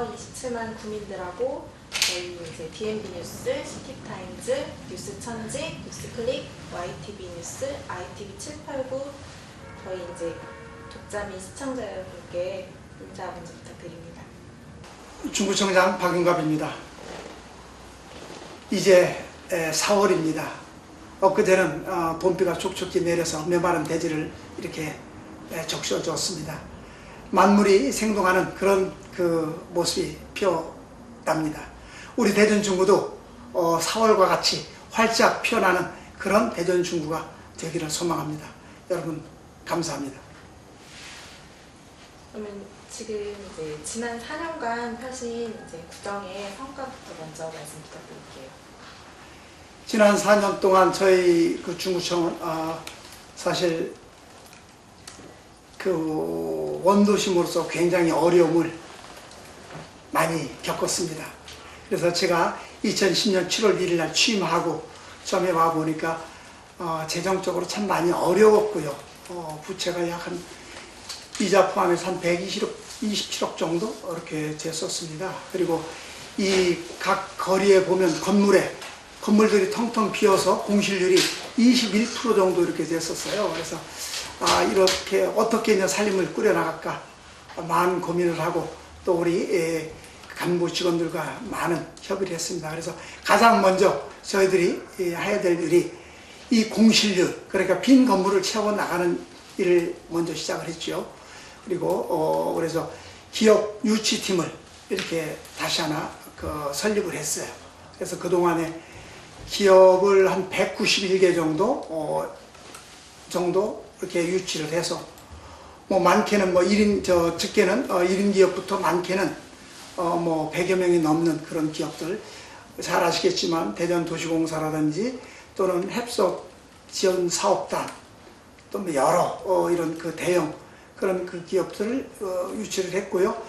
지역에서 27만 구민들하고 저희 이제 DMB 뉴스, 시티타임즈, 뉴스 천지, 뉴스클릭, YTV 뉴스, ITV 789 저희 이제 독자 및 시청자 여러분께 인사 먼저 부탁드립니다. 중구청장 박윤갑입니다. 이제 4월입니다. 엊그제는 봄비가 촉촉히 내려서 메마른 대지를 이렇게 적셔줬습니다. 만물이 생동하는 그런 그 모습이 피어납니다. 우리 대전 중구도 4월과 같이 활짝 피어나는 그런 대전 중구가 되기를 소망합니다. 여러분 감사합니다. 그러면 지금 이제 지난 4년간 펴신 이제 구정의 성과부터 먼저 말씀 부탁드릴게요. 지난 4년 동안 저희 그 중구청은 사실 그 원도심으로서 굉장히 어려움을 많이 겪었습니다. 그래서 제가 2010년 7월 1일 날 취임하고 처음에 와보니까 재정적으로 참 많이 어려웠고요. 부채가 약 한 이자 포함해서 한 127억 정도 이렇게 됐었습니다. 그리고 이 각 거리에 보면 건물들이 텅텅 비어서 공실률이 21% 정도 이렇게 됐었어요. 그래서 이렇게 어떻게 이제 살림을 꾸려나갈까 많은 고민을 하고 또 우리 간부 직원들과 많은 협의를 했습니다. 그래서 가장 먼저 저희들이 해야 될 일이 이 공실률, 그러니까 빈 건물을 채워 나가는 일을 먼저 시작을 했죠. 그리고 그래서 기업 유치팀을 이렇게 다시 하나 설립을 했어요. 그래서 그동안에 기업을 한 191개 정도 이렇게 유치를 해서 뭐 많게는 뭐 1인 적게는 1인 기업부터 많게는 뭐 100여 명이 넘는 그런 기업들, 잘 아시겠지만 대전도시공사라든지 또는 햅스 지원 사업단 또 뭐 여러 이런 그 대형 그런 그 기업들을 유치를 했고요.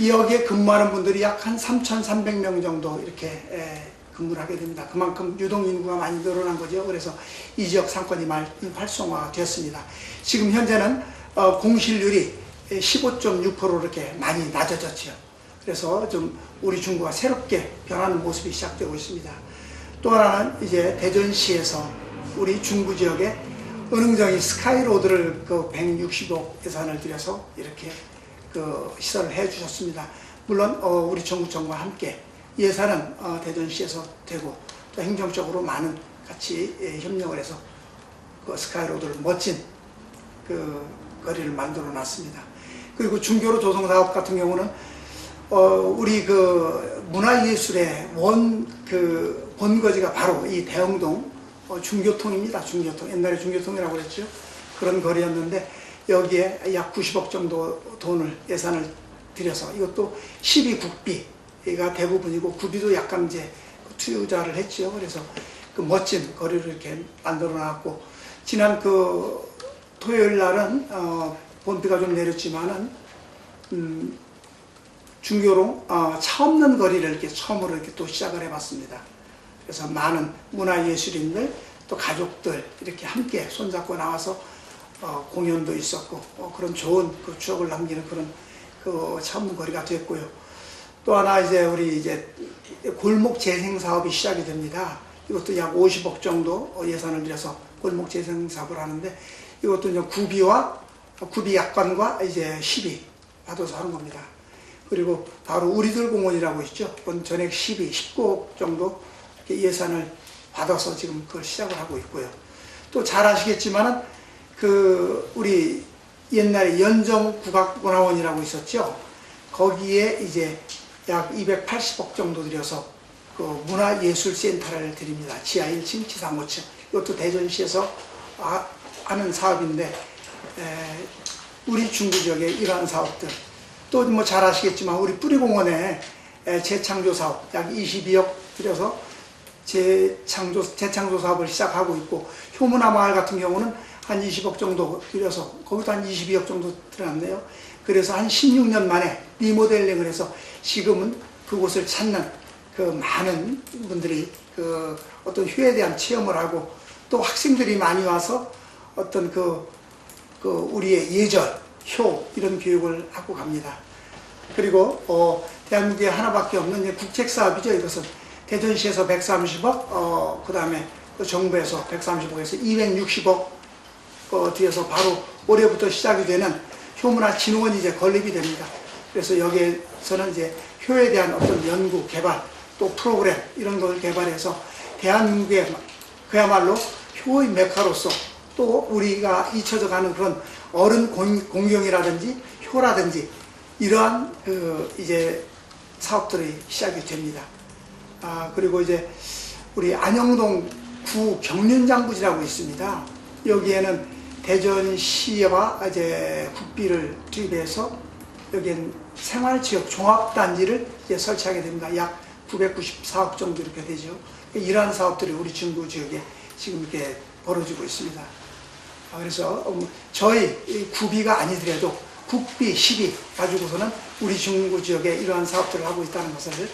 여기에 근무하는 분들이 약 한 3,300명 정도 이렇게 근무를 하게 됩니다. 그만큼 유동인구가 많이 늘어난 거죠. 그래서 이 지역 상권이 많이 활성화되었습니다. 지금 현재는 공실률이 15.6% 이렇게 많이 낮아졌죠. 그래서 좀 우리 중구가 새롭게 변하는 모습이 시작되고 있습니다. 또 하나는 이제 대전시에서 우리 중구 지역에 은흥정이 스카이로드를 160억 예산을 들여서 이렇게 시설을 해 주셨습니다. 물론 우리 정구청과 함께 예산은 대전시에서 되고 또 행정적으로 많은 같이 협력을 해서 그 스카이로드를 멋진 거리를 만들어 놨습니다. 그리고 중교로 조성사업 같은 경우는 우리 문화예술의 본거지가 바로 이 대흥동 중교통입니다. 중교통. 옛날에 중교통이라고 그랬죠. 그런 거리였는데 여기에 약 90억 정도 예산을 들여서 이것도 12국비가 대부분이고 구비도 약간 이제 투자를 했죠. 그래서 그 멋진 거리를 이렇게 만들어 놨고 지난 토요일 날은 봄비가 좀 내렸지만은 중교로 차 없는 거리를 이렇게 처음으로 이렇게 또 시작을 해봤습니다. 그래서 많은 문화예술인들 또 가족들 이렇게 함께 손잡고 나와서 공연도 있었고 그런 좋은 추억을 남기는 그런 차 없는 거리가 됐고요. 또 하나 우리 골목 재생 사업이 시작이 됩니다. 이것도 약 50억 정도 예산을 들여서 골목 재생 사업을 하는데 이것도 이제 구비 약관과 시비 받아서 하는 겁니다. 그리고 바로 우리들 공원이라고 있죠. 전액 19억 정도 예산을 받아서 지금 그걸 시작을 하고 있고요. 또 잘 아시겠지만은 우리 옛날에 연정국악문화원이라고 있었죠. 거기에 약 280억 정도 들여서 문화예술센터를 드립니다. 지하 1층, 지상 5층. 이것도 대전시에서 하는 사업인데 우리 중구 지역의 이러한 사업들 또 뭐 잘 아시겠지만 우리 뿌리공원에 재창조 사업 약 22억 들여서 재창조 사업을 시작하고 있고 효문화 마을 같은 경우는 한 20억 정도 들여서 거기도 한 22억 정도 들어갔네요. 그래서 한 16년 만에 리모델링을 해서 지금은 그곳을 찾는 많은 분들이 어떤 효에 대한 체험을 하고 또 학생들이 많이 와서 어떤 우리의 예절, 효 이런 교육을 하고 갑니다. 그리고 대한민국에 하나밖에 없는 이제 국책 사업이죠. 이것은 대전시에서 130억, 그 다음에 정부에서 130억에서 260억 뒤에서 바로 올해부터 시작이 되는 효문화 진흥원이 이제 건립이 됩니다. 그래서 여기에서는 이제 효에 대한 어떤 연구, 개발, 또 프로그램 이런 걸 개발해서 대한민국의 그야말로 효의 메카로서 또 우리가 잊혀져 가는 그런 어른 공경이라든지 효라든지 이러한 이제 사업들이 시작이 됩니다. 그리고 이제 우리 안영동 구 경륜장부지라고 있습니다. 여기에는 대전시와 이제 국비를 투입해서 여기엔 생활지역 종합단지를 이제 설치하게 됩니다. 약 994억 정도 이렇게 되죠. 이러한 사업들이 우리 중구 지역에 지금 이렇게 벌어지고 있습니다. 그래서 저희 구비가 아니더라도 국비, 시비 가지고서는 우리 중구 지역에 이러한 사업들을 하고 있다는 것을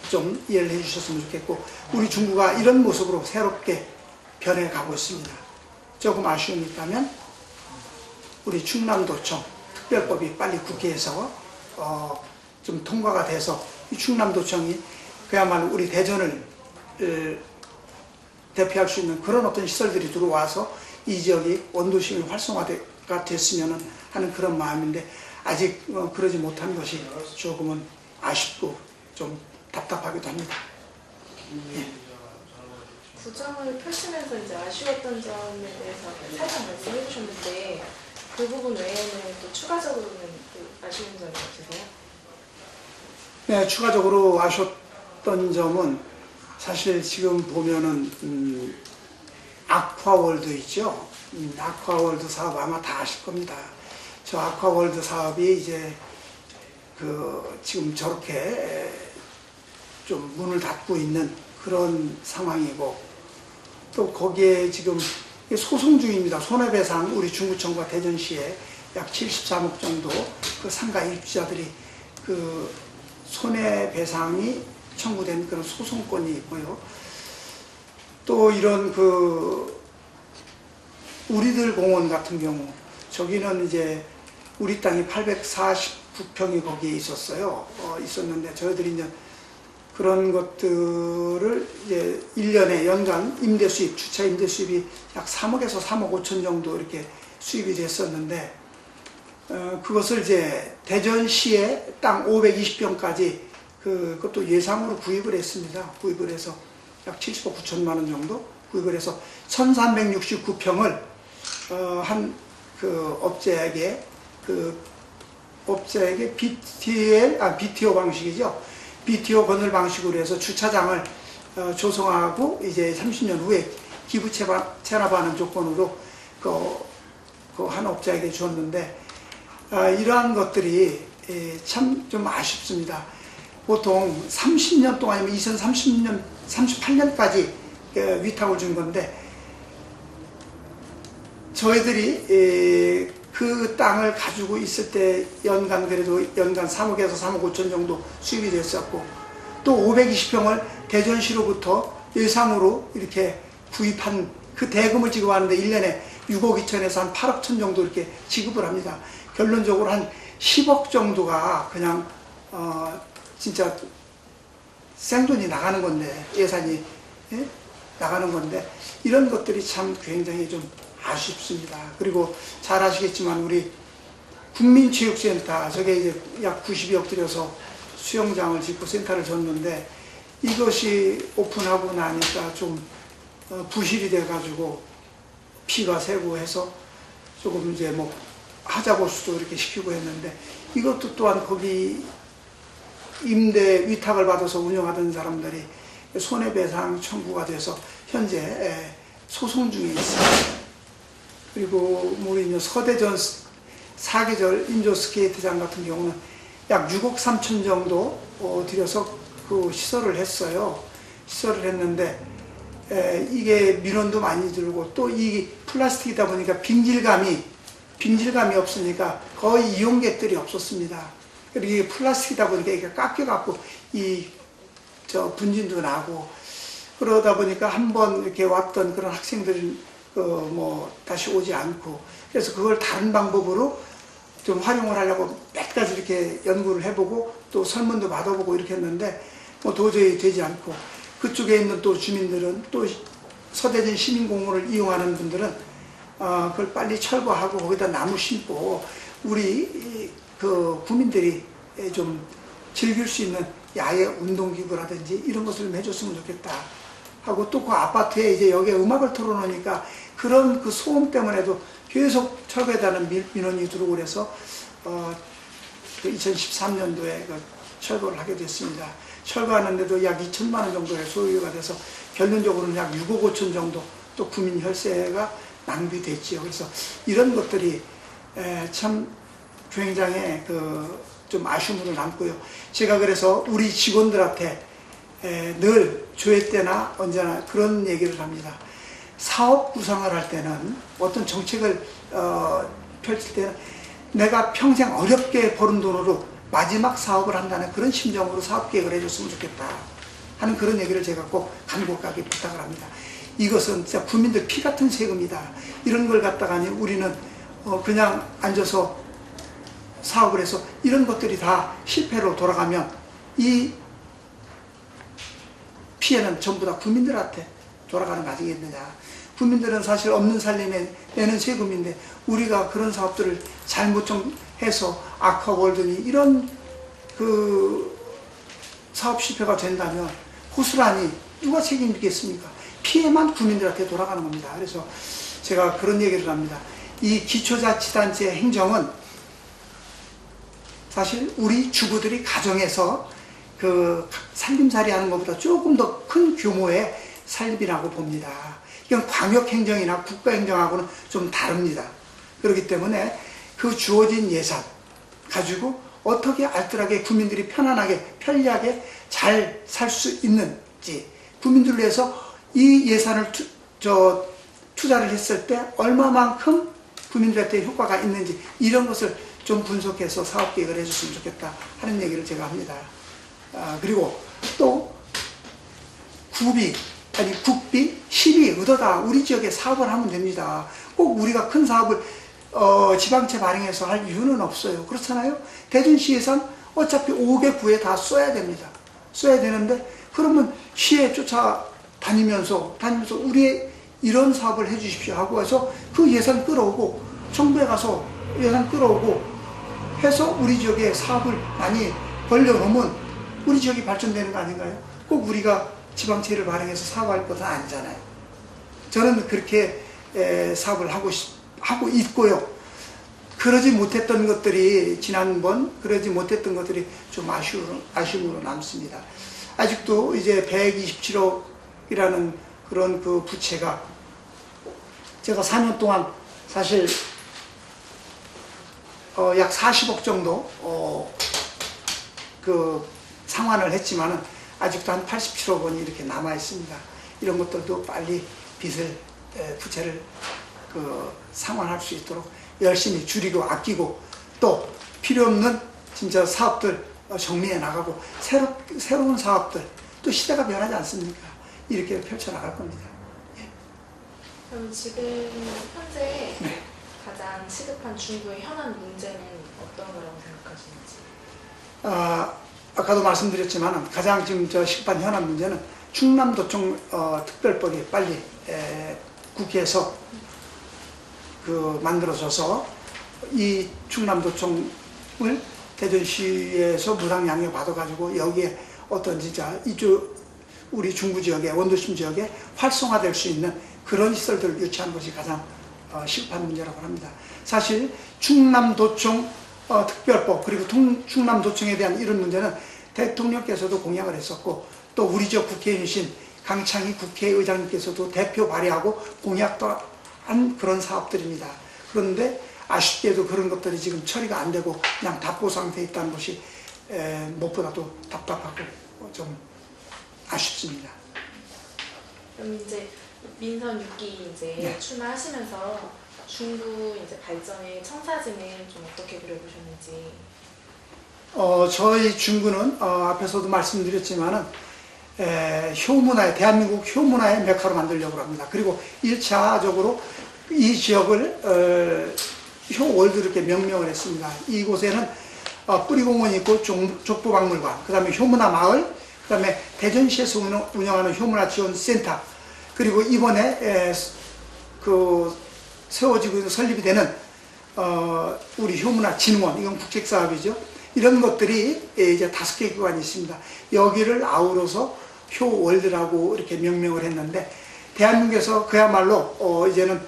좀 이해를 해주셨으면 좋겠고, 우리 중구가 이런 모습으로 새롭게 변해가고 있습니다. 조금 아쉬움이 있다면 우리 충남도청 특별법이 빨리 국회에서 좀 통과가 돼서 이 충남도청이 그야말로 우리 대전을 대표할 수 있는 그런 어떤 시설들이 들어와서 이 지역이 원도심이 활성화가 됐으면 하는 그런 마음인데, 아직 그러지 못한 것이 조금은 아쉽고 좀 답답하기도 합니다. 예. 구정을 펼치면서 이제 아쉬웠던 점에 대해서 살짝 말씀해 주셨는데, 그 부분 외에는 또 추가적으로는 또 아쉬운 점이 없으세요? 네, 추가적으로 아쉬웠던 점은 사실 지금 보면은 아쿠아월드 있죠. 아쿠아월드 사업 아마 다 아실 겁니다. 저 아쿠아월드 사업이 이제 지금 저렇게 좀 문을 닫고 있는 그런 상황이고, 또 거기에 지금 소송 중입니다. 손해배상 우리 중구청과 대전시에 약 73억 정도 그 상가 입주자들이 그 손해배상이 청구된 그런 소송권이 있고요. 또 이런 우리들 공원 같은 경우, 저기는 이제 우리 땅이 849평이 거기에 있었어요. 있었는데 저희들이 이제 그런 것들을 이제 1년에 연간 임대 수입, 주차 임대 수입이 약 3억에서 3억 5천 정도 이렇게 수입이 됐었는데, 그것을 이제 대전시에 땅 520평까지 그것도 예상으로 구입을 했습니다. 구입을 해서 약 70억 9천만 원 정도 구입을 해서 1369평을 한 업자에게 BTO 방식이죠. BTO 건설 방식으로 해서 주차장을 조성하고 이제 30년 후에 기부 체납하는 조건으로 한 업자에게 주었는데, 이러한 것들이 참 좀 아쉽습니다. 보통 30년 동안이면 2030년, 38년까지 위탁을 준 건데, 저희들이 그 땅을 가지고 있을 때 그래도 연간 3억에서 3억 5천 정도 수입이 됐었고, 또 520평을 대전시로부터 예상으로 이렇게 구입한 그 대금을 지급하는데 1년에 6억 2천에서 한 8억 천 정도 이렇게 지급을 합니다. 결론적으로 한 10억 정도가 그냥 진짜 생돈이 나가는 건데, 예산이 나가는 건데, 이런 것들이 참 굉장히 좀 아쉽습니다. 그리고 잘 아시겠지만 우리 국민체육센터, 저게 이제 약 90억 들여서 수영장을 짓고 센터를 줬는데, 이것이 오픈하고 나니까 좀 부실이 돼가지고 피가 새고 해서 조금 이제 뭐 하자보수도 이렇게 시키고 했는데, 이것도 또한 거기 임대 위탁을 받아서 운영하던 사람들이 손해배상 청구가 돼서 현재 소송 중에 있습니다. 그리고 우리 서대전 4계절 인조 스케이트장 같은 경우는 약 6억 3천 정도 들여서 그 시설을 했어요. 시설을 했는데 이게 민원도 많이 들고, 또 이 플라스틱이다 보니까 빙질감이 없으니까 거의 이용객들이 없었습니다. 그리고 이게 플라스틱이다 보니까 이게 깎여갖고 분진도 나고, 그러다 보니까 한번 이렇게 왔던 그런 학생들은 다시 오지 않고, 그래서 그걸 다른 방법으로 좀 활용을 하려고 몇 가지 이렇게 연구를 해보고 또 설문도 받아보고 이렇게 했는데 뭐 도저히 되지 않고, 그쪽에 있는 또 주민들은, 또 서대전 시민공원을 이용하는 분들은 그걸 빨리 철거하고 거기다 나무 심고 우리 그 구민들이 좀 즐길 수 있는 야외 운동기구라든지 이런 것을 좀 해줬으면 좋겠다 하고, 또 그 아파트에 이제 여기에 음악을 틀어놓으니까 그런 그 소음 때문에도 계속 철거해달라는 민원이 들어오고 그래서 그 2013년도에 그 철거를 하게 됐습니다. 철거하는데도 약 2천만 원 정도의 소요가 돼서 결론적으로는 약 6억 5천 정도 또 구민 혈세가 낭비됐지요. 그래서 이런 것들이 참 굉장히 좀 아쉬움으로 남고요. 제가 그래서 우리 직원들한테 늘 조회 때나 언제나 그런 얘기를 합니다. 사업 구상을 할 때는, 어떤 정책을 펼칠 때는 내가 평생 어렵게 버는 돈으로 마지막 사업을 한다는 그런 심정으로 사업 계획을 해줬으면 좋겠다 하는 그런 얘기를 제가 꼭 간곡하게 부탁을 합니다. 이것은 진짜 국민들 피 같은 세금이다. 이런 걸 갖다가니 우리는 그냥 앉아서 사업을 해서 이런 것들이 다 실패로 돌아가면 이 피해는 전부 다 국민들한테 돌아가는 거 아니겠느냐. 국민들은 사실 없는 살림에 내는 세금인데 우리가 그런 사업들을 잘못 좀 해서 아쿠아월드니 이런 그 사업 실패가 된다면 고스란히 누가 책임지겠습니까? 피해만 국민들한테 돌아가는 겁니다. 그래서 제가 그런 얘기를 합니다. 이 기초자치단체 행정은 사실 우리 주부들이 가정에서 그 살림살이 하는 것보다 조금 더 큰 규모의 살림이라고 봅니다. 이건 광역행정이나 국가행정하고는 좀 다릅니다. 그렇기 때문에 그 주어진 예산 가지고 어떻게 알뜰하게 국민들이 편안하게 편리하게 잘 살 수 있는지, 국민들을 위해서 이 예산을 투자를 했을 때 얼마만큼 국민들한테 효과가 있는지 이런 것을 좀 분석해서 사업계획을 해줬으면 좋겠다 하는 얘기를 제가 합니다. 그리고 또 국비, 시비 얻어다 우리 지역에 사업을 하면 됩니다. 꼭 우리가 큰 사업을 지방채 발행해서 할 이유는 없어요. 그렇잖아요. 대전시 예산 어차피 5개 구에 다 써야 됩니다. 써야 되는데 그러면 시에 쫓아다니면서 우리의 이런 사업을 해주십시오 하고 해서 그 예산 끌어오고, 정부에 가서 예산 끌어오고 해서 우리 지역에 사업을 많이 벌려놓으면 우리 지역이 발전되는 거 아닌가요? 꼭 우리가 지방채를 발행해서 사업할 것은 아니잖아요. 저는 그렇게 사업을 하고 있고요. 그러지 못했던 것들이 지난번 그러지 못했던 것들이 좀 아쉬움으로 남습니다. 아직도 이제 127억이라는 그런 그 부채가, 제가 4년 동안 사실 약 40억 정도 그 상환을 했지만은 아직도 한 87억 원이 이렇게 남아 있습니다. 이런 것들도 빨리 부채를 상환할 수 있도록 열심히 줄이고 아끼고, 또 필요 없는 진짜 사업들 정리해 나가고 새로운 사업들, 또 시대가 변하지 않습니까? 이렇게 펼쳐 나갈 겁니다. 예. 그럼 지금 현재 네. 가장 시급한 중구의 현안 문제는 어떤 거라고 생각하시는지? 아까도 말씀드렸지만 가장 지금 시급한 현안 문제는 충남도청 특별법이 빨리 국회에서 만들어져서 이 충남도청을 대전시에서 무상양해 받아가지고 여기에 어떤 진짜 우리 중구 지역에, 원도심 지역에 활성화될 수 있는 그런 시설들을 유치하는 것이 가장 시급한 문제라고 합니다. 사실 충남도청 특별법, 그리고 충남도청에 대한 이런 문제는 대통령께서도 공약을 했었고, 또 우리 지역 국회의원이신 강창희 국회의장님께서도 대표 발의하고 공약도 한 그런 사업들입니다. 그런데 아쉽게도 그런 것들이 지금 처리가 안 되고 그냥 답보 상태에 있다는 것이 무엇보다도 답답하고 좀 아쉽습니다. 그럼 이제 민선 6기 이제 네. 출마하시면서 중구 이제 발전의 청사진을 좀 어떻게 그려보셨는지? 저희 중구는 앞에서도 말씀드렸지만은 효문화의, 대한민국 효문화의 메카로 만들려고 합니다. 그리고 1차적으로 이 지역을 효월드 이렇게 명명을 했습니다. 이곳에는 뿌리공원이 있고 족보박물관, 그 다음에 효문화 마을, 그 다음에 대전시에서 운영하는 효문화 지원센터, 그리고 이번에 세워지고 설립이 되는 우리 효문화 진흥원, 이건 국책사업이죠. 이런 것들이 이제 5개 기관이 있습니다. 여기를 아우러서 효월드라고 이렇게 명명을 했는데, 대한민국에서 그야말로 이제는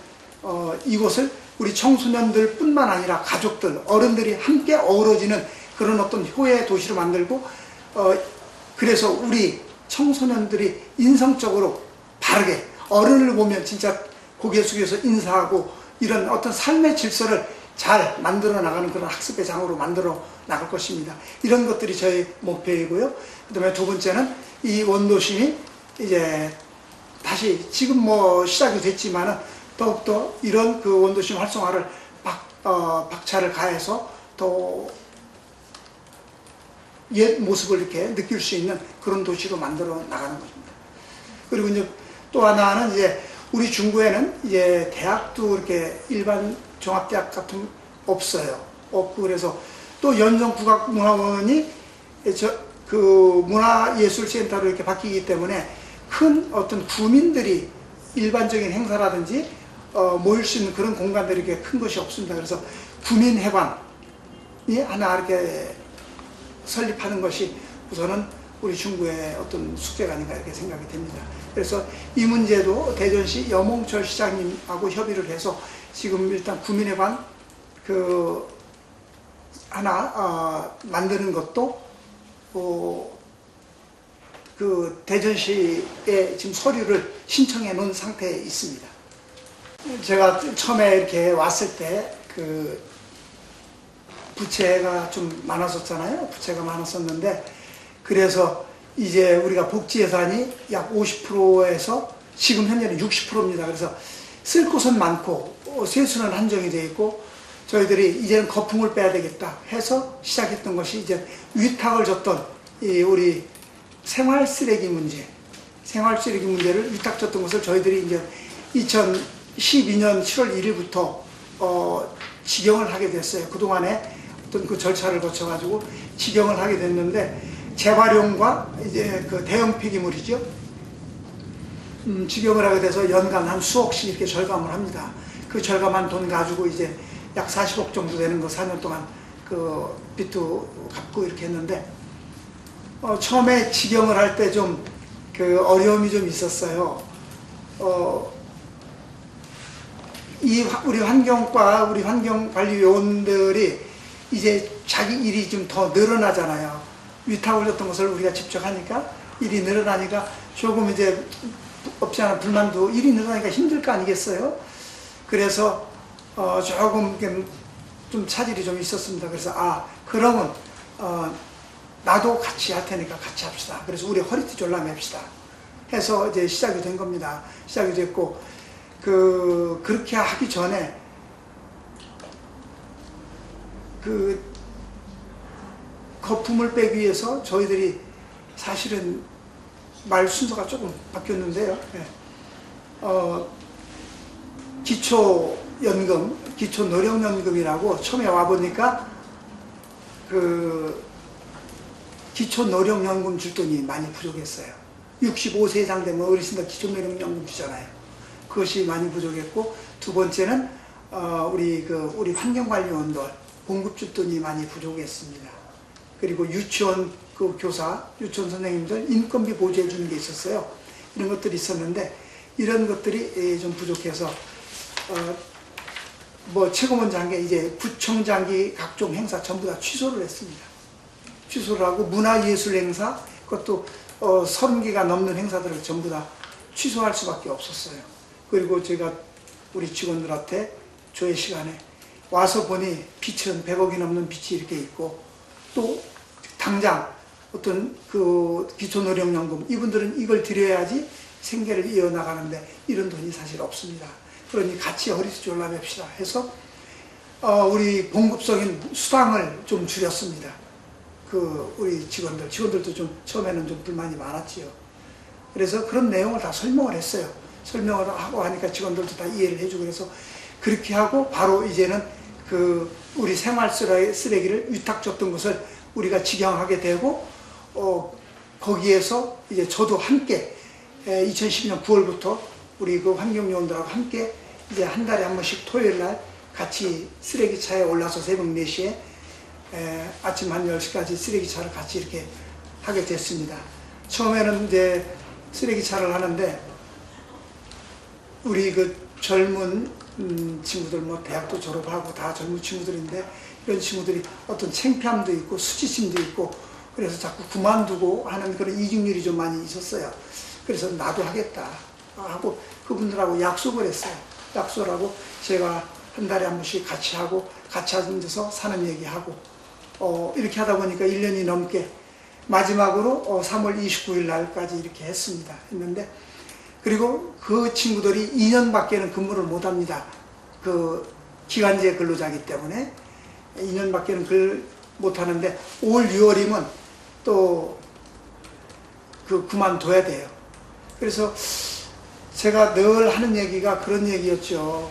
이곳을 우리 청소년들 뿐만 아니라 가족들, 어른들이 함께 어우러지는 그런 어떤 효의 도시로 만들고, 그래서 우리 청소년들이 인성적으로 바르게 어른을 보면 진짜 고개 숙여서 인사하고 이런 어떤 삶의 질서를 잘 만들어 나가는 그런 학습의 장으로 만들어 나갈 것입니다. 이런 것들이 저희 목표이고요. 그 다음에 두 번째는 이 원도심이 이제 다시 지금 뭐 시작이 됐지만은 더욱더 이런 그 원도심 활성화를 박차를 가해서 더 옛 모습을 이렇게 느낄 수 있는 그런 도시로 만들어 나가는 것입니다. 그리고 이제 또 하나는 이제 우리 중구에는 이제 대학도 이렇게 일반 종합대학 같은 없어요. 없고, 그래서 또 연정국악문화원이 그 문화예술센터로 이렇게 바뀌기 때문에 큰 어떤 구민들이 일반적인 행사라든지 모일 수 있는 그런 공간들이 이렇게 큰 것이 없습니다. 그래서 구민회관이 하나 이렇게 설립하는 것이 우선은 우리 중구의 어떤 숙제가 아닌가 이렇게 생각이 됩니다. 그래서 이 문제도 대전시 염홍철 시장님하고 협의를 해서 지금 일단 구민회관 하나 만드는 것도 그 대전시에 지금 서류를 신청해 놓은 상태에 있습니다. 제가 처음에 이렇게 왔을 때 그 부채가 좀 많았었잖아요. 부채가 많았었는데, 그래서 이제 우리가 복지 예산이 약 50%에서 지금 현재는 60%입니다. 그래서 쓸 곳은 많고 세수는 한정이 되어 있고, 저희들이 이제는 거품을 빼야 되겠다 해서 시작했던 것이 이제 위탁을 줬던 이 우리 생활 쓰레기 문제를 위탁 줬던 것을 저희들이 이제 2012년 7월 1일부터 직영을 하게 됐어요. 그동안에 어떤 그 절차를 거쳐가지고 직영을 하게 됐는데, 재활용과 이제 그 대형 폐기물이죠. 직영을 하게 돼서 연간 한 수억씩 이렇게 절감을 합니다. 그 절감한 돈 가지고 이제 약 40억 정도 되는 거 4년 동안 그 빚도 갚고 이렇게 했는데, 처음에 직영을 할 때 좀 그 어려움이 좀 있었어요. 우리 환경과 우리 환경관리 요원들이 이제 자기 일이 좀 더 늘어나잖아요. 위탁을 줬던 것을 우리가 직접 하니까 일이 늘어나니까 조금 이제 없지 않은 불만도, 일이 늘어나니까 힘들 거 아니겠어요? 그래서 조금 좀 차질이 좀 있었습니다. 그래서 그러면 나도 같이 할 테니까 같이 합시다. 그래서 우리 허리띠 졸라매 합시다 해서 이제 시작이 된 겁니다. 시작이 됐고, 그렇게 하기 전에 그 거품을 빼기 위해서 저희들이 사실은 말 순서가 조금 바뀌었는데요. 기초연금, 기초노령연금이라고 처음에 와보니까 그 기초노령연금 줄 돈이 많이 부족했어요. 65세 이상 되면 어르신들 기초노령연금 주잖아요. 그것이 많이 부족했고, 두 번째는 우리 환경관리원들 봉급 줄 돈이 많이 부족했습니다. 그리고 유치원 그 교사, 유치원 선생님들 인건비 보조해 주는 게 있었어요. 이런 것들이 있었는데, 이런 것들이 좀 부족해서 최고먼저 한 게 이제 구청장기 각종 행사 전부 다 취소를 했습니다. 취소를 하고 문화예술 행사, 그것도 30개가 넘는 행사들을 전부 다 취소할 수밖에 없었어요. 그리고 제가 우리 직원들한테 조회 시간에 와서 보니 빚은 100억이 넘는 빚이 이렇게 있고, 또 당장 어떤 그 기초노령연금, 이분들은 이걸 드려야지 생계를 이어나가는데 이런 돈이 사실 없습니다. 그러니 같이 허리띠 졸라맵시다 해서 우리 봉급적인 수당을 좀 줄였습니다. 우리 직원들도 좀 처음에는 좀 불만이 많았지요. 그래서 그런 내용을 다 설명을 했어요. 설명을 하고 하니까 직원들도 다 이해를 해주고, 그래서 그렇게 하고 바로 이제는 그 우리 생활 쓰레기를 위탁 줬던 것을 우리가 직영하게 되고 거기에서 이제 저도 함께 2012년 9월부터 우리 그 환경요원들하고 함께 이제 한 달에 한 번씩 토요일 날 같이 쓰레기차에 올라서 새벽 4시에 아침 한 10시까지 쓰레기차를 같이 이렇게 하게 됐습니다. 처음에는 이제 쓰레기차를 하는데 우리 그 젊은 친구들 뭐 대학도 졸업하고 다 젊은 친구들인데 이런 친구들이 어떤 창피함도 있고 수치심도 있고 그래서 자꾸 그만두고 하는 그런 이직률이 좀 많이 있었어요. 그래서 나도 하겠다 하고 그분들하고 약속을 했어요. 약속을 하고 제가 한 달에 한 번씩 같이 하고 같이 앉아서 사는 얘기하고 이렇게 하다 보니까 1년이 넘게 마지막으로 3월 29일 날까지 이렇게 했는데 그리고 그 친구들이 2년밖에는 근무를 못 합니다. 그 기간제 근로자이기 때문에 2년밖에는 못 하는데 5월 6월이면 또 그만둬야 돼요. 그래서 제가 늘 하는 얘기가 그런 얘기였죠.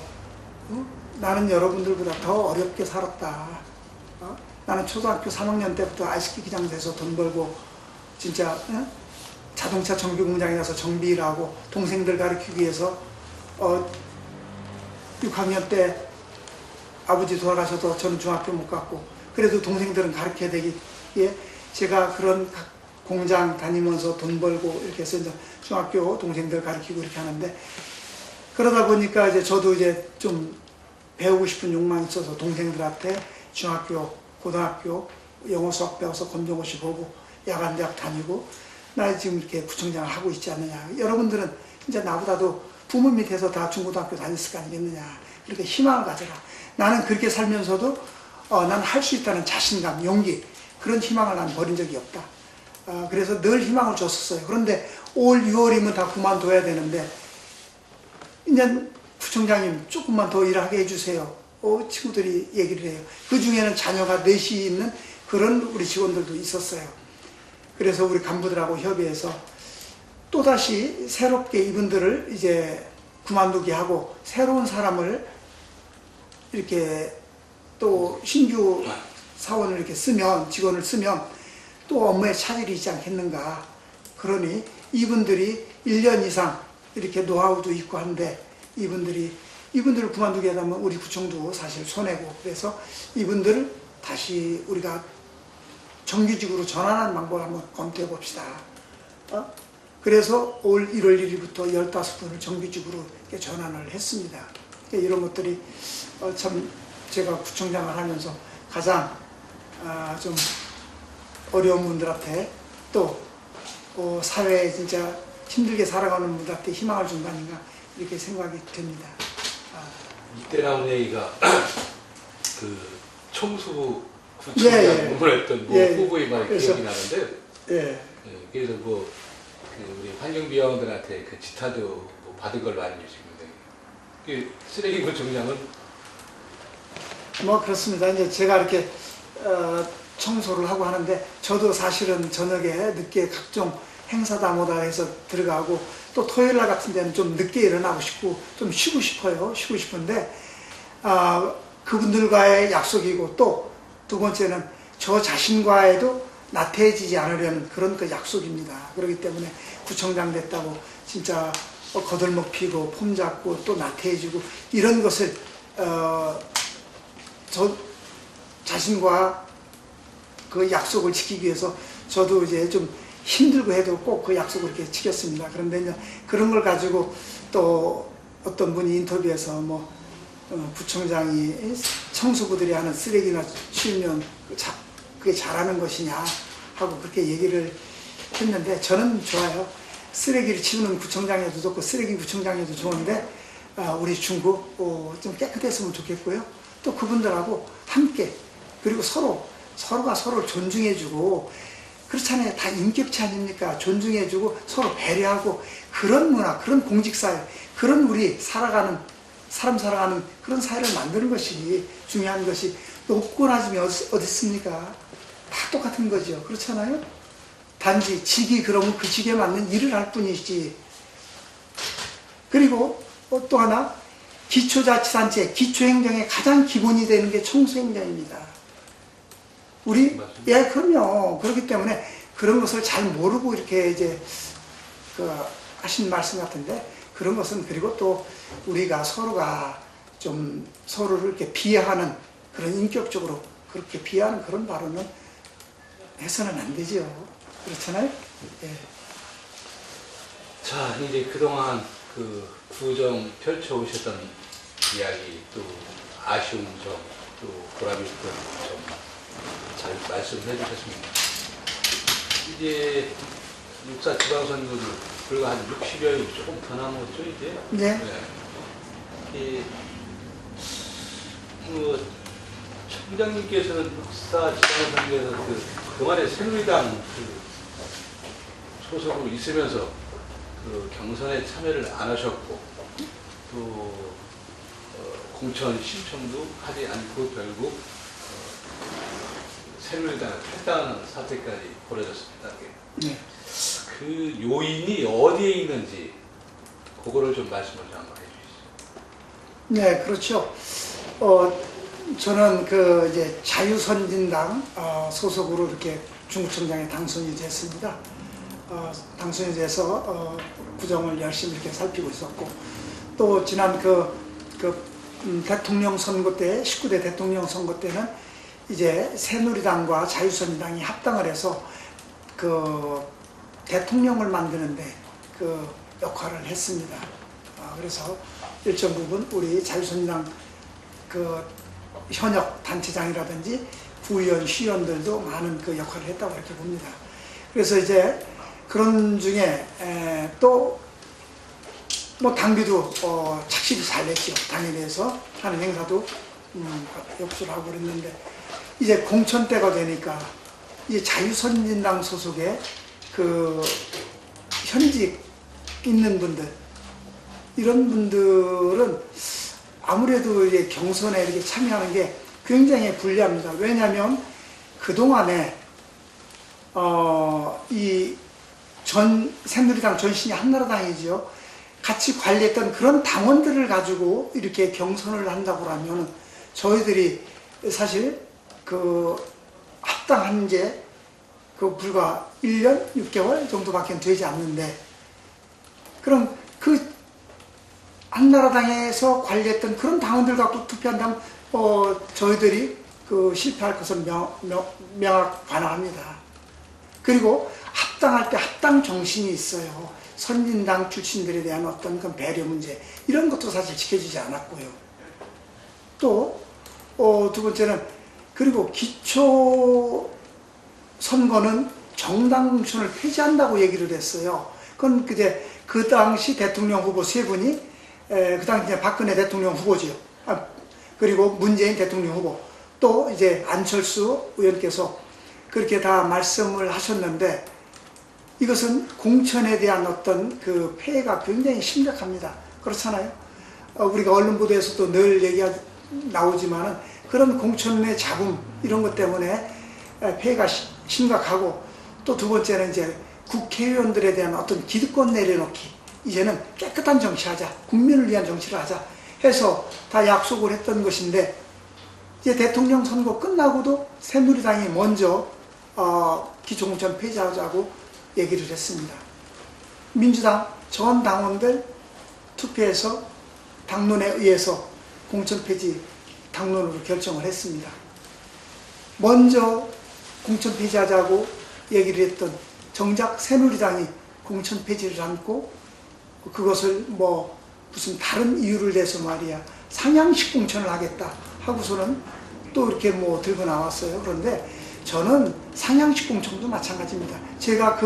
나는 여러분들보다 더 어렵게 살았다. 나는 초등학교 3학년 때부터 아이스키장 돼서 돈 벌고 진짜 자동차 정비 공장에 가서 정비 일하고 동생들 가르치기 위해서 6학년 때 아버지 돌아가셔서 저는 중학교 못 갔고 그래도 동생들은 가르쳐야 되기에 제가 그런 공장 다니면서 돈 벌고 이렇게 해서 이제 중학교 동생들 가르치고 이렇게 하는데 그러다 보니까 이제 저도 이제 좀 배우고 싶은 욕망이 있어서 동생들한테 중학교, 고등학교 영어 수학 배워서 검정고시 보고 야간대학 다니고 나 지금 이렇게 구청장을 하고 있지 않느냐. 여러분들은 이제 나보다도 부모 밑에서 다 중고등학교 다녔을 거 아니겠느냐. 그렇게 희망을 가져라. 나는 그렇게 살면서도 난 할 수 있다는 자신감, 용기 그런 희망을 난 버린 적이 없다. 그래서 늘 희망을 줬었어요. 그런데 5월, 6월이면 다 그만둬야 되는데 이제 구청장님 조금만 더 일하게 해주세요. 친구들이 얘기를 해요. 그 중에는 자녀가 넷이 있는 그런 우리 직원들도 있었어요. 그래서 우리 간부들하고 협의해서 또다시 새롭게 이분들을 이제 그만두게 하고 새로운 사람을 이렇게 또 신규 사원을 이렇게 쓰면 직원을 쓰면 또 업무에 차질이 있지 않겠는가. 그러니 이분들이 1년 이상 이렇게 노하우도 있고 한데 이분들을 그만두게 하면 우리 구청도 사실 손해고 그래서 이분들을 다시 우리가 정규직으로 전환하는 방법을 한번 검토해 봅시다. 그래서 올 1월 1일부터 15분을 정규직으로 이렇게 전환을 했습니다. 이런 것들이 참 제가 구청장을 하면서 가장 좀 어려운 분들한테 또 사회에 진짜 힘들게 살아가는 분들한테 희망을 준 거 아닌가 이렇게 생각이 됩니다. 이때 나온 얘기가 그 총수부 구청장 공부했던 후보의 말이 기억이 나는데 그래서 뭐 우리 환경비원들한테 그 지타도 뭐 받은 걸로 알고 계시는데 그 쓰레기 구청장은 뭐 그렇습니다. 이제 제가 이렇게 청소를 하고 하는데 저도 사실은 저녁에 늦게 각종 행사다 뭐다 해서 들어가고 또 토요일 날 같은 데는 좀 늦게 일어나고 싶고 좀 쉬고 싶어요. 쉬고 싶은데 그분들과의 약속이고 또 두 번째는 저 자신과에도 나태해지지 않으려는 그런 그 약속입니다. 그렇기 때문에 구청장 됐다고 진짜 거들먹 피고 폼 잡고 또 나태해지고 이런 것을 저 자신과 그 약속을 지키기 위해서 저도 이제 좀 힘들고 해도 꼭 그 약속을 이렇게 지켰습니다. 그런데 이제 그런 걸 가지고 또 어떤 분이 인터뷰에서 뭐 구청장이 청소부들이 하는 쓰레기나 치우면 그게 잘하는 것이냐 하고 그렇게 얘기를 했는데 저는 좋아요. 쓰레기를 치우는 구청장에도 좋고 쓰레기 구청장에도 좋은데 우리 중구 좀 깨끗했으면 좋겠고요. 또 그분들하고 함께 그리고 서로가 서로를 존중해주고 그렇잖아요. 다 인격체 아닙니까? 존중해주고 서로 배려하고 그런 문화, 그런 공직사회, 그런 우리 사람 살아가는 그런 사회를 만드는 것이 중요한 것이 높고 낮음이 어디 있습니까? 다 똑같은 거죠. 그렇잖아요? 단지 직이 그러면 그 직에 맞는 일을 할 뿐이지. 그리고 또 하나 기초자치단체, 기초행정의 가장 기본이 되는 게 청소행정입니다. 우리, 맞습니다. 예, 그럼요. 그렇기 때문에 그런 것을 잘 모르고 이렇게 이제, 하신 말씀 같은데, 그런 것은 그리고 또 우리가 서로가 좀 서로를 이렇게 비하하는 그런 인격적으로 그렇게 비하하는 그런 발언은 해서는 안 되죠. 그렇잖아요? 예. 자, 이제 그동안 그 구정 펼쳐오셨던 이야기, 또 아쉬운 점, 또 보람이 있던 점 잘 말씀해 주셨습니다. 이제 육사 지방선거도 불과 한 60여일 조금 더 남았죠, 이제? 네. 이, 총장님께서는 육사 지방선거에서 그동안에 새누리당 소속으로 있으면서 그 경선에 참여를 안 하셨고, 또 공천 신청도 하지 않고 결국 새누리당을 탈당하는 사태까지 벌어졌습니다. 네. 그 요인이 어디에 있는지 그거를 좀 말씀을 좀 한번 해주시죠. 네, 그렇죠. 저는 이제 자유선진당 소속으로 이렇게 중구청장에 당선이 됐습니다. 당선이 돼서 구정을 열심히 이렇게 살피고 있었고, 또 지난 대통령 선거 때, 19대 대통령 선거 때는 이제 새누리당과 자유선진당이 합당을 해서 대통령을 만드는데 역할을 했습니다. 그래서 일정 부분 우리 자유선진당 현역 단체장이라든지 부의원, 시의원들도 많은 역할을 했다고 이렇게 봅니다. 그래서 이제 그런 중에 또 뭐 당비도 착실히 잘 냈죠. 당에 대해서 하는 행사도 역수를 하고 그랬는데, 이제 공천 때가 되니까 이제 자유선진당 소속의 현직 있는 분들, 이런 분들은 아무래도 이제 경선에 이렇게 참여하는 게 굉장히 불리합니다. 왜냐하면 그동안에 새누리당 전신이 한나라당이죠. 같이 관리했던 그런 당원들을 가지고 이렇게 경선을 한다고 하면 저희들이 사실 합당한 게 불과 1년 6개월 정도밖에 되지 않는데, 그럼 한나라당에서 관리했던 그런 당원들 갖고 투표한다면 저희들이 실패할 것은 명확합니다. 그리고 합당할 때 합당 정신이 있어요. 선진당 출신들에 대한 어떤 배려 문제, 이런 것도 사실 지켜지지 않았고요. 또 두 번째는, 그리고 기초 선거는 정당 공천을 폐지한다고 얘기를 했어요. 그건 그 당시 대통령 후보 세 분이, 그 당시 박근혜 대통령 후보지요. 그리고 문재인 대통령 후보, 또 이제 안철수 의원께서 그렇게 다 말씀을 하셨는데, 이것은 공천에 대한 어떤 폐해가 굉장히 심각합니다. 그렇잖아요. 우리가 언론 보도에서도 늘 얘기가 나오지만은 그런 공천의 잡음, 이런 것 때문에 폐해가 심각하고, 또 두 번째는 이제 국회의원들에 대한 어떤 기득권 내려놓기, 이제는 깨끗한 정치하자, 국민을 위한 정치를 하자 해서 다 약속을 했던 것인데, 이제 대통령 선거 끝나고도 새누리당이 먼저 기초공천 폐지하자고 얘기를 했습니다. 민주당 전 당원들 투표해서 당론에 의해서 공천 폐지 당론으로 결정을 했습니다. 먼저 공천 폐지하자고 얘기를 했던 정작 새누리당이 공천 폐지를 않고, 그것을 무슨 다른 이유를 대서 말이야 상향식 공천을 하겠다 하고서는 또 이렇게 들고 나왔어요. 그런데 저는 상향식 공천도 마찬가지입니다. 제가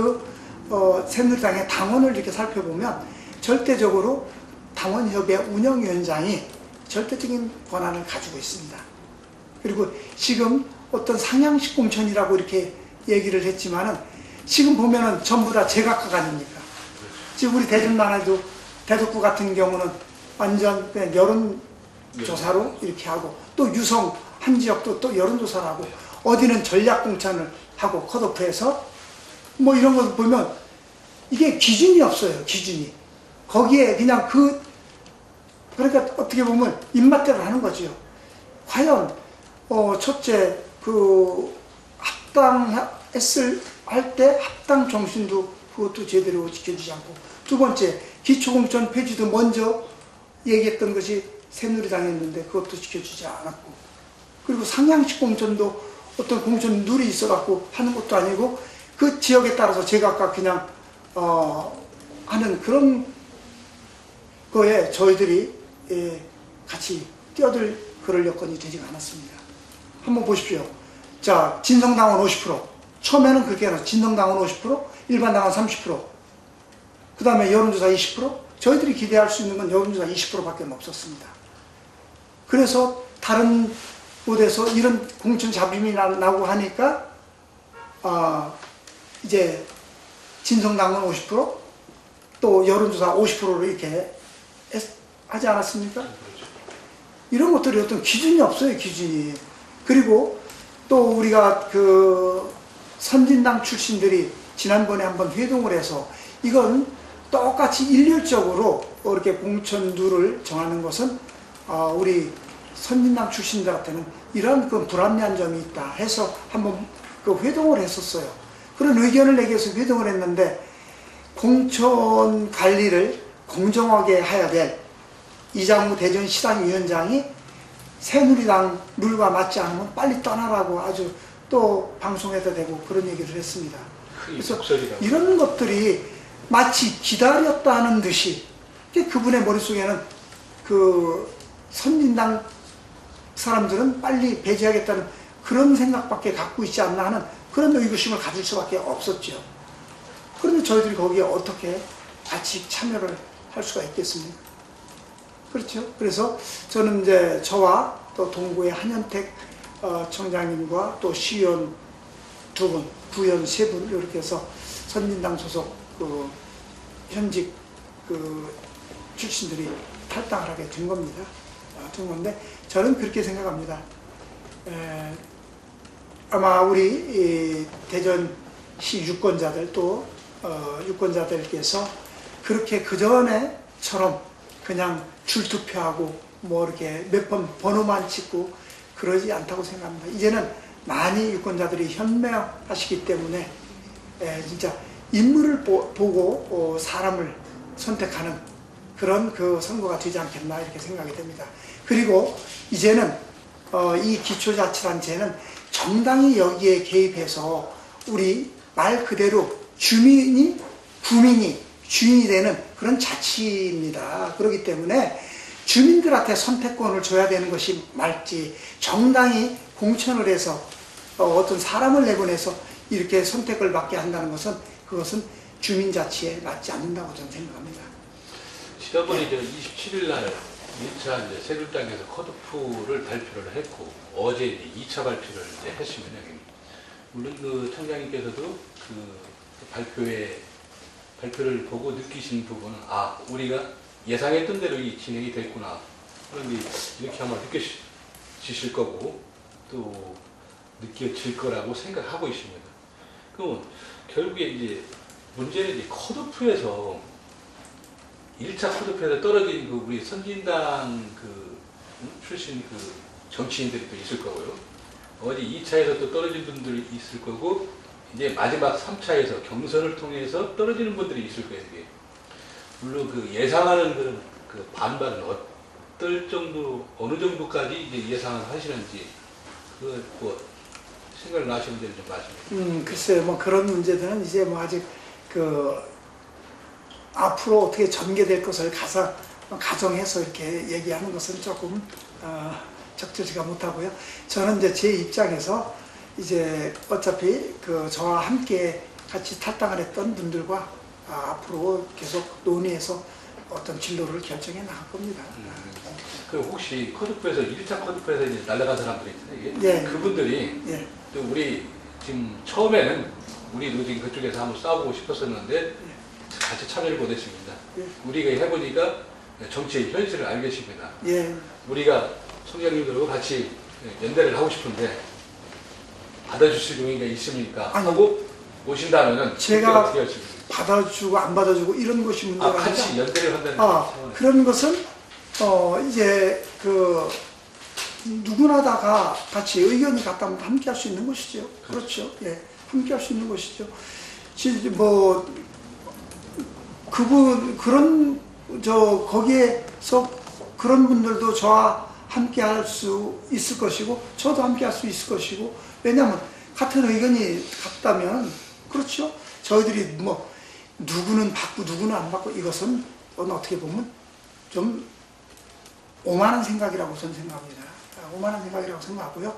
새누리당의 당원을 이렇게 살펴보면 절대적으로 당원협의 운영위원장이 절대적인 권한을 가지고 있습니다. 그리고 지금 어떤 상향식 공천이라고 이렇게 얘기를 했지만은, 지금 보면은 전부 다 제각각 아닙니까? 지금 우리 대전만 해도 대덕구 같은 경우는 완전 그냥 여론조사로 이렇게 하고, 또 유성 한 지역도 또 여론조사를 하고, 어디는 전략공천을 하고 컷오프해서 이런 거 보면 이게 기준이 없어요. 기준이. 거기에 그냥 그러니까 어떻게 보면 입맛대로 하는 거죠. 과연 첫째 그 합당했을 할 때 합당 정신도 그것도 제대로 지켜지지 않고, 두 번째 기초공천 폐지도 먼저 얘기했던 것이 새누리당이었는데 그것도 지켜지지 않았고, 그리고 상향식 공천도 어떤 공천 룰이 있어갖고 하는 것도 아니고 그 지역에 따라서 제각각 그냥 하는 그런 거에 저희들이 같이 뛰어들 그럴 여건이 되지가 않았습니다. 한번 보십시오. 자, 진성당원 50%, 처음에는 그렇게 해놨어요. 진성당원 50%, 일반당원 30%, 그 다음에 여론조사 20%, 저희들이 기대할 수 있는 건 여론조사 20%밖에 없었습니다. 그래서 다른 곳에서 이런 공천 잡음이 나고 하니까 이제 진성당원 50%, 또 여론조사 50%로 이렇게 하지 않았습니까? 이런 것들이 어떤 기준이 없어요, 기준이. 그리고 또 우리가 그 선진당 출신들이 지난번에 한번 회동을 해서 이건 똑같이 일률적으로 이렇게 공천 룰을 정하는 것은 우리 선진당 출신들한테는 이런 그 불합리한 점이 있다 해서 한번 그 회동을 했었어요. 그런 의견을 내기 위해서 회동을 했는데, 공천 관리를 공정하게 해야 될 이장우 대전시당위원장이 새누리당 룰과 맞지 않으면 빨리 떠나라고 아주 또 방송에도 대고 그런 얘기를 했습니다. 그래서 이런 것들이 마치 기다렸다는 듯이, 그분의 머릿속에는 그 선진당 사람들은 빨리 배제하겠다는 그런 생각밖에 갖고 있지 않나 하는 그런 의구심을 가질 수밖에 없었죠. 그런데 저희들이 거기에 어떻게 같이 참여를 할 수가 있겠습니까? 그렇죠. 그래서 저는 이제 저와 또 동구의 한현택 청장님과 또 시의원 2분, 부의원 3분 이렇게 해서 선진당 소속 그 현직 그 출신들이 탈당을 하게 된 겁니다. 된 건데 저는 그렇게 생각합니다. 아마 우리 대전시 유권자들 또 유권자들께서 그렇게 그전에처럼 그냥 줄투표하고 뭐 이렇게 몇 번 번호만 찍고 그러지 않다고 생각합니다. 이제는 많이 유권자들이 현명하시기 때문에 진짜 인물을 보고 사람을 선택하는 그런 그 선거가 되지 않겠나 이렇게 생각이 됩니다. 그리고 이제는 이 기초자치단체는 정당이 여기에 개입해서 우리 말 그대로 주민이 구민이 주인이 되는 그런 자치입니다. 그렇기 때문에 주민들한테 선택권을 줘야 되는 것이 맞지, 정당이 공천을 해서 어떤 사람을 내보내서 이렇게 선택을 받게 한다는 것은 그것은 주민자치에 맞지 않는다고 저는 생각합니다. 지난번에 27일 날 1차 이제 새누리당에서 컷오프를 발표를 했고, 어제 이제 2차 발표를 이제 했습니다. 물론 그 청장님께서도 그 발표를 보고 느끼신 부분은 우리가 예상했던 대로 이 진행이 됐구나. 그런데 이렇게 아마 느껴지실 거고 또 느껴질 거라고 생각하고 있습니다. 그럼 결국에 이제 문제는 이제 컷오프에서 1차 컷오프에서 떨어진 그 우리 선진당 그 출신 그 정치인들이 또 있을 거고요. 어제 2차에서 또 떨어진 분들이 있을 거고, 이제 마지막 3차에서 경선을 통해서 떨어지는 분들이 있을 거예요. 이게. 물론 그 예상하는 그 반발은 어느 정도까지 이제 예상을 하시는지, 뭐 생각을 나시는 대로 좀 말씀해 주세요. 글쎄요, 뭐 그런 문제들은 이제 뭐 아직 앞으로 어떻게 전개될 것을 가정해서 이렇게 얘기하는 것은 조금 적절치가 못하고요. 저는 이제 제 입장에서 이제 어차피 저와 함께 같이 탈당을 했던 분들과 앞으로 계속 논의해서 어떤 진로를 결정해 나갈 겁니다. 그럼 혹시 컷오프에서 1차 컷오프에서 이제 날아간 사람들이 있는데 예. 그분들이 예. 또 우리 지금 처음에는 우리도 지금 그쪽에서 한번 싸우고 싶었었는데 같이 참여를 못했습니다. 예. 우리가 해보니까 정치의 현실을 알게 됐습니다. 예. 우리가 청장님들하고 같이 연대를 하고 싶은데 받아주실 용의가 있습니까? 하고 오신다면은 제가 어떻게 하십니까? 받아주고 안 받아주고 이런 것이 문제가 아니라 같이 연대를 한다는 차원에서. 그런 것은 이제 누구나 다가 같이 의견이 같다면 함께 할 수 있는 것이죠. 그렇죠. 예, 함께 할 수 있는 것이죠. 거기에서 그런 분들도 저와 함께 할 수 있을 것이고, 저도 함께 할 수 있을 것이고, 왜냐하면 같은 의견이 같다면, 그렇죠. 저희들이 누구는 받고 누구는 안 받고, 이것은 어떻게 보면 좀 오만한 생각이라고 저는 생각합니다. 오만한 생각이라고 생각하고요.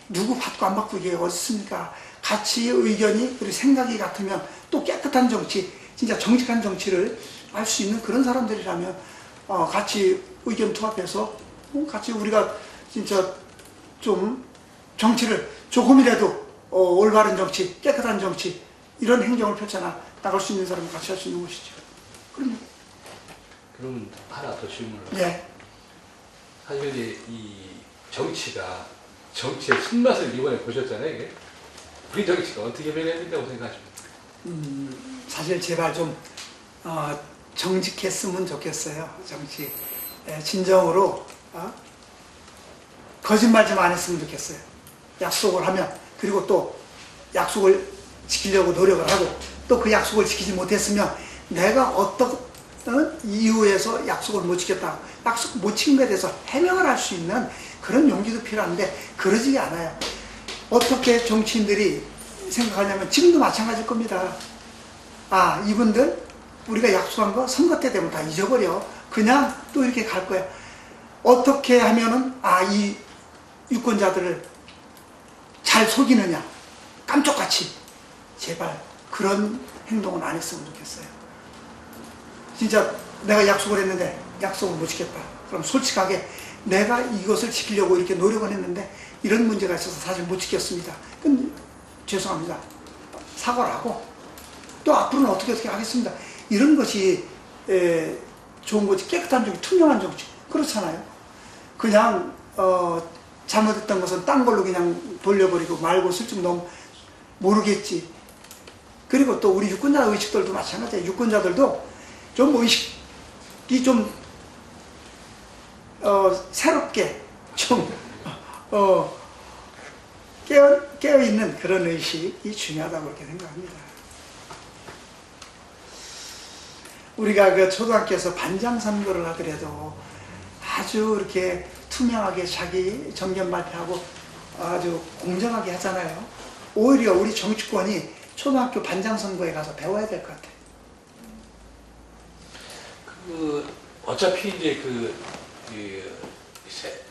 누구 받고 안 받고 이게 어딨습니까? 같이 의견이 그리고 생각이 같으면 또 깨끗한 정치, 진짜 정직한 정치를 할 수 있는 그런 사람들이라면 같이 의견 투합해서 같이 우리가 진짜 좀 정치를 조금이라도 올바른 정치, 깨끗한 정치 이런 행정을 펼쳐나갈 수 있는 사람은 같이 할 수 있는 것이죠. 그러면 하나 더 질문을. 예. 사실 이 정치가 정치의 쓴맛을 이번에 보셨잖아요. 이게. 우리 정치가 어떻게 변해야 된다고 생각하십니까? 사실 제발 좀 정직했으면 좋겠어요. 정치 진정으로 거짓말 좀 안 했으면 좋겠어요. 약속을 하면, 그리고 또 약속을 지키려고 노력을 하고, 또 그 약속을 지키지 못했으면 내가 어떤 이유에서 약속을 못 지켰다, 약속 못 지킨 것에 대해서 해명을 할 수 있는 그런 용기도 필요한데 그러지 않아요. 어떻게 정치인들이 생각하냐면 지금도 마찬가지일 겁니다. 이분들 우리가 약속한 거 선거 때 되면 다 잊어버려. 그냥 또 이렇게 갈 거야. 어떻게 하면은 이 유권자들을 잘 속이느냐, 깜짝같이. 제발 그런 행동은 안 했으면 좋겠어요. 진짜 내가 약속을 했는데 약속을 못 지켰다. 그럼 솔직하게 내가 이것을 지키려고 이렇게 노력을 했는데 이런 문제가 있어서 사실 못 지켰습니다. 그럼 죄송합니다. 사과를 하고 또 앞으로는 어떻게 하겠습니다. 이런 것이 좋은 거지. 깨끗한 정치, 투명한 정치. 그렇잖아요. 그냥 잘못했던 것은 딴 걸로 그냥 돌려버리고 말고 슬쩍 너무 모르겠지. 그리고 또 우리 유권자 의식들도 마찬가지예요. 유권자들도 좀 의식이 좀 새롭게 좀 깨어있는 그런 의식이 중요하다고 그렇게 생각합니다. 우리가 초등학교에서 반장 선거를 하더라도 아주 이렇게 투명하게 자기 정견 발표하고 아주 공정하게 하잖아요. 오히려 우리 정치권이 초등학교 반장 선거에 가서 배워야 될 것 같아요. 어차피 이제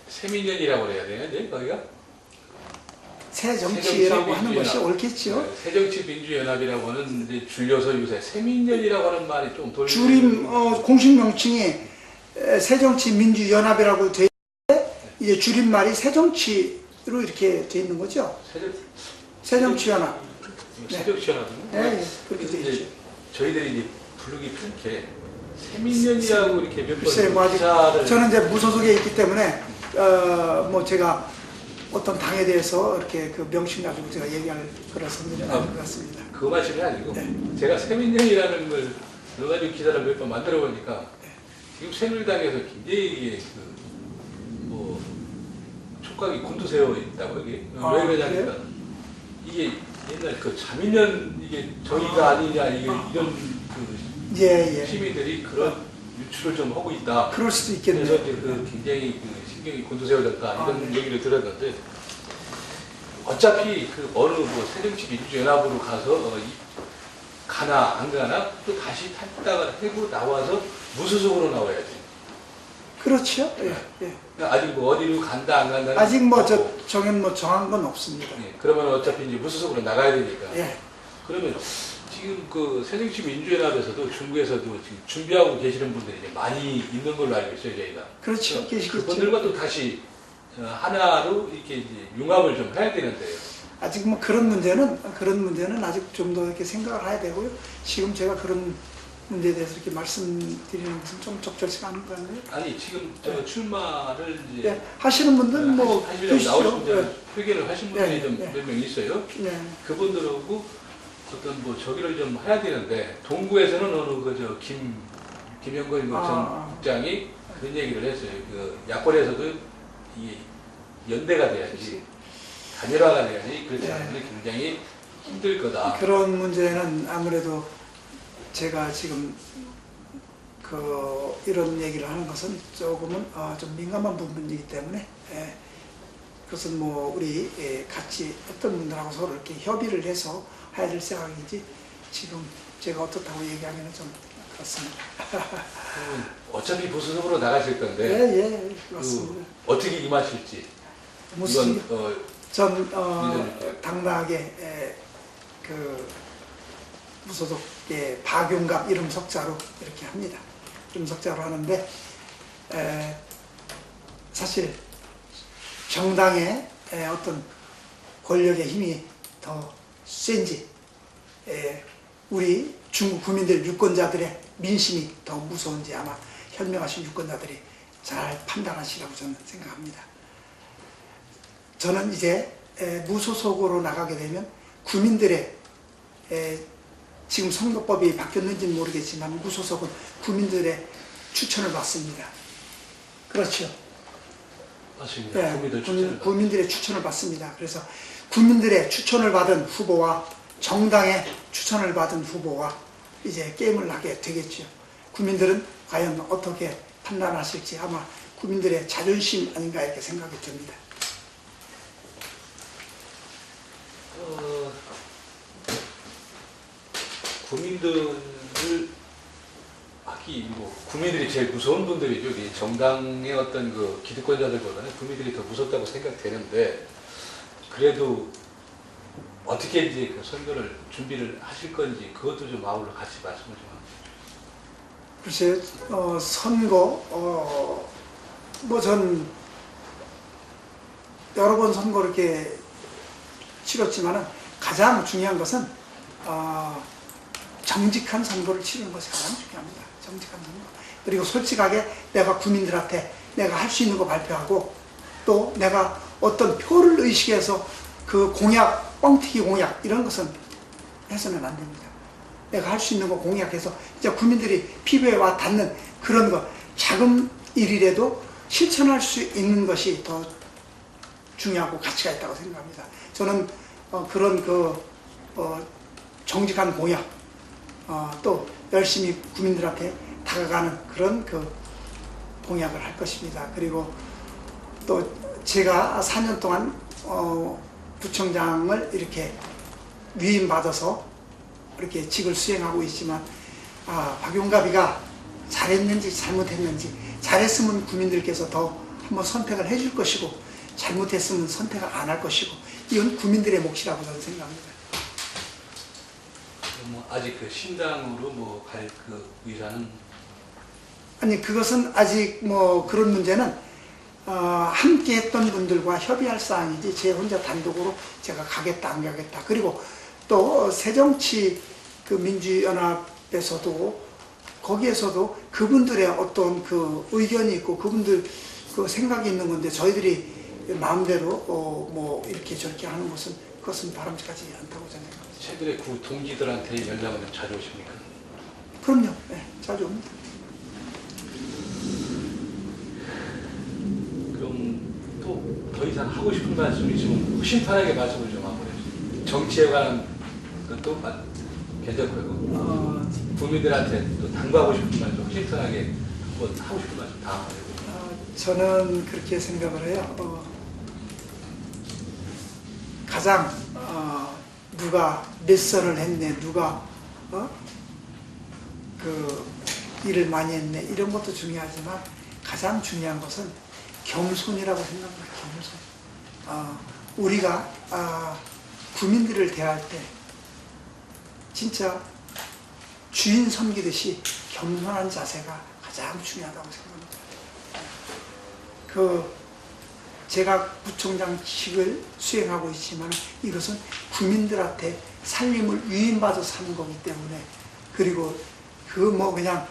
세민연이라고 해야 되나, 이제 거기가? 새정치라고 하는 것이 옳겠죠. 네, 새정치민주연합이라고 하는 이제 줄여서 요새 세민연이라고 하는 말이 좀 돌리는. 줄임 공식 명칭이 새정치민주연합이라고 돼 있는데 이제 줄임말이 새정치로 이렇게 돼 있는 거죠. 새정치연합. 새정치연합. 네, 그렇게 돼 있죠. 저희들이 이제 부르기 편게 세민연이라고 이렇게 몇 번 기사를 저는 이제 무소속에 있기 때문에 제가 어떤 당에 대해서 이렇게 그 명칭 가지고 제가 얘기할 그런 성질은 아닌 것 같습니다. 그 말씀이 아니고 네. 제가 세민연이라는 걸 넣어가지고 기사를 몇 번 만들어 보니까 지금 새누리당에서 굉장히 이게 촉각이 곤두세워 있다고 이게 왜 그러냐니까 이게 옛날 자민련 이게 저희가 아니냐 이런 시민들이 그런 유출을 좀 하고 있다. 그럴 수도 있겠네요. 그래서 이제 굉장히 신경이 곤두세워졌다 이런 얘기를 들었는데 어차피 어느 새정치민주연합으로 가서 가나 안 가나 또 다시 탈당을 하고 나와서 무소속으로 나와야지. 그렇죠. 예. 아직 어디로 간다 안 간다 아직 정한 건 없습니다. 예, 그러면 어차피 이제 무소속으로 나가야 되니까. 예. 그러면 지금 새정치민주연합에서도 중국에서도 지금 준비하고 계시는 분들이 이제 많이 있는 걸로 알고 있어요, 저희가. 그렇죠. 계시겠죠. 그분들과 또 다시 하나로 이렇게 이제 융합을 좀 해야 되는데요. 아직 그런 문제는 아직 좀 더 이렇게 생각을 해야 되고요. 지금 제가 그런 문제에 대해서 이렇게 말씀드리는 것은 좀 적절치가 않은 것 같네요. 아니 지금 출마를 이제 하시는 분들은 하시려고 나오신 분들 네. 표기를 하신 분들이 좀 몇 명 있어요. 네. 그분들하고 어떤 저기를 좀 해야 되는데 동구에서는 어느 김영건 전 국장이 그런 얘기를 했어요. 그 야권에서도 이 연대가 돼야지, 단일화가 돼야지, 그렇지 않으면 굉장히 힘들 거다. 그런 문제는 아무래도 제가 지금 이런 얘기를 하는 것은 조금은 좀 민감한 부분이기 때문에 그것은 뭐 우리 같이 어떤 분들하고 서로 이렇게 협의를 해서 해야 될 생각이지 지금 제가 어떻다고 얘기하기는 좀 그렇습니다. 어차피 보수적으로 나가실 건데 예, 그렇습니다. 어떻게 임하실지 무슨 전 믿어줄게요. 당당하게 무소속의 박용갑 이름 석자로 이렇게 합니다. 이름 석자로 하는데 사실 정당의 어떤 권력의 힘이 더 센지 우리 중국 국민들 유권자들의 민심이 더 무서운지 아마 현명하신 유권자들이 잘 판단하시라고 저는 생각합니다. 저는 이제 무소속으로 나가게 되면 국민들의 지금 선거법이 바뀌었는지는 모르겠지만 무소속은 국민들의 추천을 받습니다. 그렇죠. 맞습니다. 네, 국민들의 추천을 받습니다. 그래서 국민들의 추천을 받은 후보와 정당의 추천을 받은 후보와 이제 게임을 하게 되겠죠. 국민들은 과연 어떻게 판단하실지 아마 국민들의 자존심 아닌가 이렇게 생각이 듭니다. 국민들을 국민들이 제일 무서운 분들이죠. 정당의 어떤 그 기득권자들보다는 국민들이 더 무섭다고 생각되는데, 그래도 어떻게 이제 그 선거를 준비를 하실 건지 그것도 좀 아울러 같이 말씀을 좀 합니다. 글쎄요, 선거, 전 여러 번 선거 이렇게 치렀지만은 가장 중요한 것은 정직한 선거를 치르는 것이 가장 중요합니다. 정직한 선거. 그리고 솔직하게 내가 국민들한테 내가 할 수 있는 거 발표하고 또 내가 어떤 표를 의식해서 그 공약, 뻥튀기 공약 이런 것은 해서는 안 됩니다. 내가 할 수 있는 거 공약해서 이제 국민들이 피부에 와 닿는 그런 거 작은 일이라도 실천할 수 있는 것이 더 중요하고 가치가 있다고 생각합니다. 저는 그런 정직한 공약 또 열심히 국민들한테 다가가는 그런 공약을 할 것입니다. 그리고 또 제가 4년 동안 부총장을 이렇게 위임받아서 이렇게 직을 수행하고 있지만 박용갑이가 잘했는지 잘못했는지, 잘했으면 국민들께서 더 한번 선택을 해줄 것이고 잘못했으면 선택을 안 할 것이고 이건 국민들의 몫이라고 저는 생각합니다. 아직 신당으로 갈 의사는? 아니, 그것은 아직 그런 문제는 함께 했던 분들과 협의할 사항이지 제 혼자 단독으로 제가 가겠다 안 가겠다. 그리고 또 새정치 민주연합에서도 거기에서도 그분들의 어떤 의견이 있고 그분들 생각이 있는 건데 저희들이 마음대로 이렇게 저렇게 하는 것은 그것은 바람직하지 않다고 생각합니다. 최근에 그 동지들한테 연락은 자주 오십니까? 그럼요. 네, 자주 옵니다. 그럼 또 더 이상 하고 싶은 말씀 있으면 심판하게 말씀을 좀 한번 해주세요. 정치에 관한 것도 괜찮고요. 국민들한테 또 당부하고 싶은 말씀, 심판하게 한번 하고 싶은 말씀 다 한번 해주세요. 저는 그렇게 생각을 해요. 가장 누가 몇 선을 했네, 누가 일을 많이 했네 이런 것도 중요하지만 가장 중요한 것은 겸손이라고 생각합니다. 겸손. 우리가 국민들을 대할 때 진짜 주인 섬기듯이 겸손한 자세가 가장 중요하다고 생각합니다. 제가 부총장직을 수행하고 있지만 이것은 국민들한테 살림을 위임받아서 하는 거기 때문에, 그리고 그냥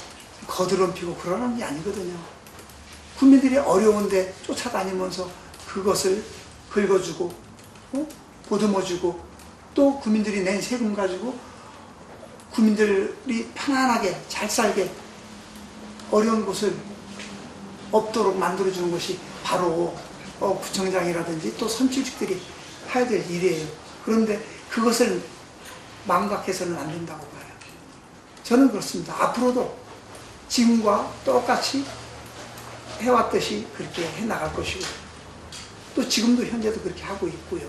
거드럼피고 그러는 게 아니거든요. 국민들이 어려운데 쫓아다니면서 그것을 긁어주고 보듬어주고 또 국민들이 낸 세금 가지고 국민들이 편안하게 잘 살게 어려운 곳을 없도록 만들어주는 것이 바로 구청장이라든지 또 선출직들이 해야 될 일이에요. 그런데 그것을 망각해서는 안 된다고 봐요. 저는 그렇습니다. 앞으로도 지금과 똑같이 해왔듯이 그렇게 해나갈 것이고, 또 지금도 현재도 그렇게 하고 있고요.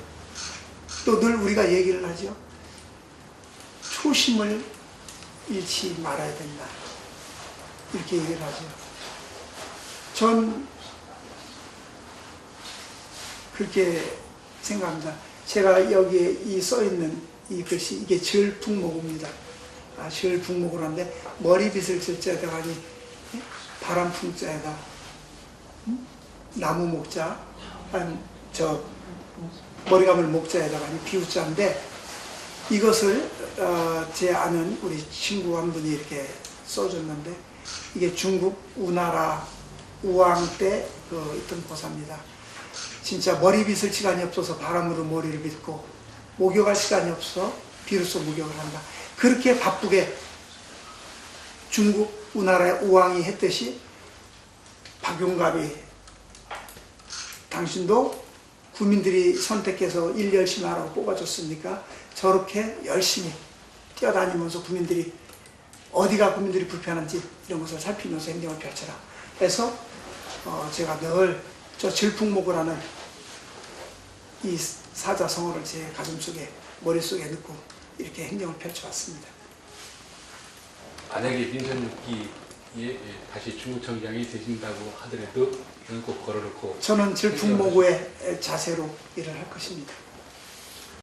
또 늘 우리가 얘기를 하죠. 초심을 잃지 말아야 된다. 이렇게 얘기를 하죠. 전 그렇게 생각합니다. 제가 여기에 이 써있는 이 글씨, 이게 절풍모구입니다. 절풍모구를 하는데, 머리빗을 절자에다가 아니 바람풍자에다 나무 목자, 아니 머리감을 목자에다가 아니 비우자인데, 이것을 제 아는 우리 친구 한 분이 이렇게 써줬는데, 이게 중국 우나라 우왕 때 있던 고사입니다. 진짜 머리빗을 시간이 없어서 바람으로 머리를 빗고, 목욕할 시간이 없어 비로소 목욕을 한다. 그렇게 바쁘게 중국 우나라의 우왕이 했듯이, 박용갑이 당신도 국민들이 선택해서 일 열심히 하라고 뽑아줬으니까 저렇게 열심히 뛰어다니면서 국민들이 어디가 국민들이 불편한지 이런 것을 살피면서 행정을 펼쳐라 해서 제가 늘 저 질풍모구라는 이 사자성어를 제 가슴속에 머릿속에 넣고 이렇게 행정을 펼쳐왔습니다. 만약에 민선 6기에 다시 중구청장이 되신다고 하더라도 이건 꼭 걸어놓고, 저는 질풍모구의 자세로 일을 할 것입니다.